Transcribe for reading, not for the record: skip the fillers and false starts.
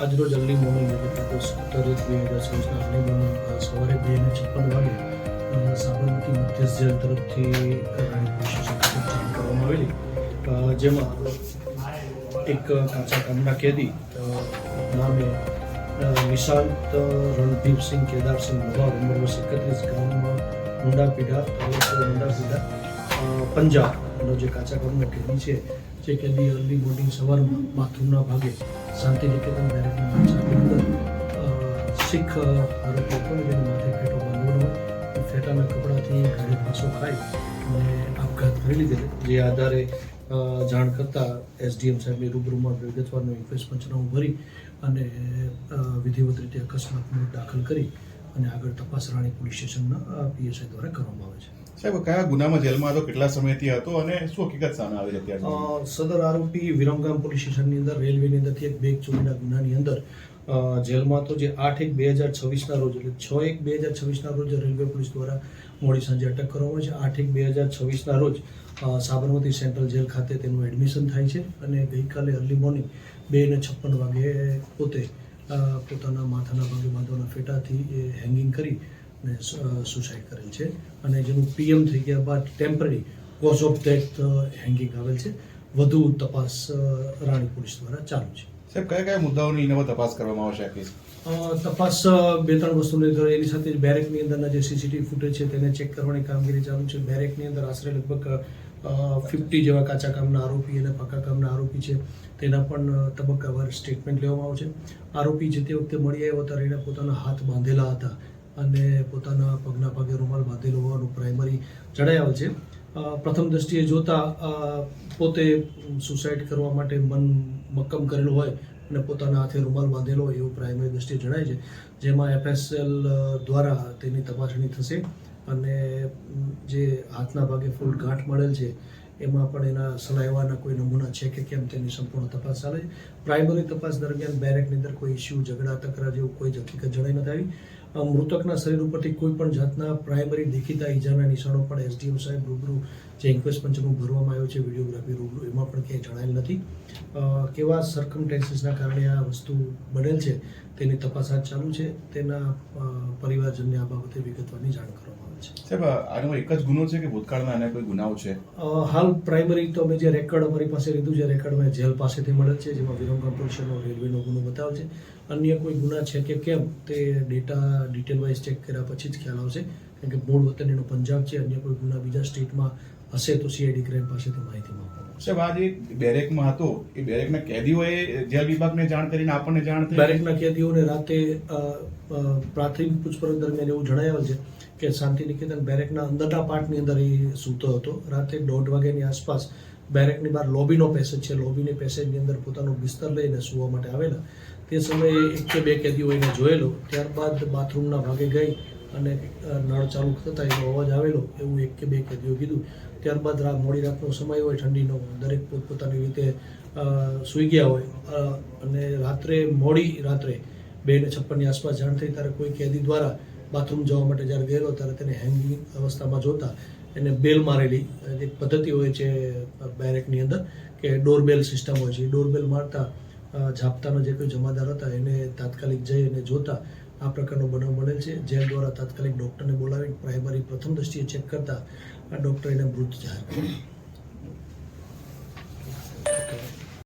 આજરોજ early morning એટલે 17/1/2024 early morning સવારે 2:56 વાગે સાબરમતી મધ્યસ્થ જેલ તરફથી રાણી પોલીસ સ્ટેશન ખાતે જાણ કરવામાં આવેલી, જેમાં એક કાચા કામના કેદી નામે નિશાંત રણદીપસિંહ કેદારસિંહ મહા ઉંમર વર્ષ 31 ગામ મુંડાપીડા તાલુકો મુંડાપીડા પંજાબનો જે કાચા કામનો કેદી છે, જે કેદી અર્લી મોર્નિંગ સવારમાં બાથરૂમના ભાગે શાંતિ નિકેતન બેરેકની માછાની અંદર શીખ આરોપી હતો, જેને માથે ફેટો બાંધવાનો હોય, ફેટાના કપડાથી ગાડી પાછો ખાઈ અને આપઘાત કરી લીધેલો. જે આધારે જાણ કરતાં એસડીએમ સાહેબની રૂબરૂમાં વિગતવારનું ઇન્ક્વેસ્ટ પંચનામું ભરી અને વિધિવત રીતે અકસ્માતનો દાખલ કરી અને આગળ તપાસ રાણી પોલીસ સ્ટેશનના પીએસઆઈ દ્વારા કરવામાં આવે છે. સાહેબ, કયા ગુનામાં જેલમાં હતો, કેટલા સમયથી હતો અને શું હકીકત સામે આવી અત્યારે? સદર આરોપી વિરમગામ પોલીસ સ્ટેશનની અંદર રેલવેની અંદરથી એક બેગ ચોરીના ગુનાની અંદર જેલમાં હતો, જે 8/1/2026 રોજ એટલે 6/1/2026 રોજ રેલવે પોલીસ દ્વારા મોડી સાંજે અટક કરવામાં છે. 8/1/2026 રોજ સાબરમતી સેન્ટ્રલ જેલ ખાતે તેનું એડમિશન થાય છે અને ગઈકાલે અર્લી મોર્નિંગ 2:56 વાગે પોતે પોતાના માથાના ભાગે બાંધવાના ફેટાથી હેંગિંગ કરી અને સુસાઇડ કરેલ છે અને જેનું પીએમ થઈ ગયા બાદ temporary cause of death hanging આવેલ છે. વધુ તપાસ રાણી પોલીસ દ્વારા ચાલુ છે. સાહેબ, કયા કયા મુદ્દાઓની એનામાં તપાસ કરવામાં આવશે? આ કેસ તપાસ 2-3 વસ્તુને એની સાથે બેરેકની અંદરના જે સીસીટીવી ફૂટેજ છે તેને ચેક કરવાની કામગીરી ચાલુ છે. બેરેકની અંદર આશરે લગભગ 50 જેવા કાચા કામના આરોપી અને પાકા કામના આરોપી છે, તેના પણ તબક્કાવાર સ્ટેટમેન્ટ લેવામાં આવશે. આરોપી જે તે વખતે મળી આવ્યો ત્યારે એને પોતાના હાથ બાંધેલા હતા અને પોતાના પગના ભાગે રૂમાલ બાંધેલો હોવાનું પ્રાઇમરી જણાઈ આવે છે. પ્રથમ દ્રષ્ટિએ જોતા પોતે સુસાઇડ કરવા માટે મન મક્કમ કરેલું હોય અને પોતાના હાથે રૂમાલ બાંધેલો હોય એવું પ્રાઇમરી દ્રષ્ટિએ જણાય છે, જેમાં એફએસએલ દ્વારા તેની તપાસણી થશે અને જે હાથના ભાગે ફૂલ ગાંઠ મળેલ છે એમાં પણ એના સલાઈવાના કોઈ નમૂના છે કે કેમ તેની સંપૂર્ણ તપાસ ચાલે છે. પ્રાઇમરી તપાસ દરમિયાન બેરેકની અંદર કોઈ ઇસ્યુ, ઝઘડા, તકરાર જેવું કોઈ જ હકીકત જણાઈ નથી આવી. મૃતકના શરીર ઉપરથી કોઈ પણ જાતના પ્રાઇમરી દેખીતા ઈજાના નિશાનો પણ એસડીએમ સાહેબ રૂબરૂ જે ઇન્ક્વેસ્ટ પંચનું ભરવામાં આવ્યો છે, વિડીયોગ્રાફી રૂબરૂ, એમાં પણ ક્યાંય જણાયેલ નથી. કેવા સર્કમસ્ટેન્સીસના કારણે આ વસ્તુ બનેલ છે તેની તપાસ હાથ ચાલુ છે. તેના પરિવારજનને આ બાબતે વિગતવારની જાણ કરવામાં આવે છે. સાહેબ, આનો એક જ ગુનો છે કે ભૂતકાળમાં આના કોઈ ગુનાઓ છે? હાલ પ્રાઇમરી તો અમે જે રેકોર્ડ અમારી પાસે લીધું છે, રેકોર્ડમાં જેલ પાસેથી મળેલ છે, જેમાં વિરમગામ પોલીસનો રેલવેનો ગુનો બતાવે છે. અન્ય કોઈ ગુના છે કે કેમ તે ડેટા ડિટેલ વાઇઝ ચેક કર્યા પછી જ ખ્યાલ આવશે, કારણ કે મૂળ વતન એનો પંજાબ છે. અન્ય કોઈ ગુના બીજા સ્ટેટમાં હશે તો સીઆઈડી ક્રાઇમ પાસેથી માહિતી માંગવામાં આવશે. સાહેબ, આ જે બેરેકમાં હતો એ બેરેકના કેદીઓએ જેલ વિભાગને જાણ કરીને આપણને જાણ થઈ? બેરેકના કેદીઓને રાતે પ્રાથમિક પૂછપરછ દરમિયાન એવું જણાવેલ છે કે શાંતિ નિકેતન બેરેકના અંદરના પાર્ટની અંદર એ સૂતો હતો. રાતે 1:30 વાગ્યાની આસપાસ બેરેકની બહાર લોબીનો પેસેજ છે, લોબીની પેસેજની અંદર પોતાનું બિસ્તર લઈને સૂવા માટે આવેલા. તે સમયે 1 કે 2 કેદીઓ એને જોયેલો. ત્યારબાદ બાથરૂમના ભાગે ગઈ અને નળ ચાલુ થતાં એનો અવાજ આવેલો એવું 1 કે 2 કેદીઓ કીધું. ત્યારબાદ મોડી રાતનો સમય હોય, ઠંડીનો, દરેક પોતપોતાની રીતે સૂઈ ગયા હોય અને મોડી રાત્રે 2:56 આસપાસ જાણ થઈ ત્યારે કોઈ કેદી દ્વારા બાથરૂમ જવા માટે જ્યારે ગયેલો ત્યારે તેને હેંગિંગ અવસ્થામાં જોતા એને બેલ મારેલી. એક પદ્ધતિ હોય છે બેરેકની અંદર કે ડોરબેલ સિસ્ટમ હોય છે. ડોરબેલ મારતા ઝાપતાના જે કોઈ જમાદાર હતા એને તાત્કાલિક જઈ અને જોતા આ પ્રકારનો બનાવ મળેલ છે. જેલ દ્વારા તાત્કાલિક ડૉક્ટરને બોલાવી પ્રાઇમરી પ્રથમ દ્રષ્ટિએ ચેક કરતા આ ડૉક્ટર એને મૃત જાહેર કર્યો.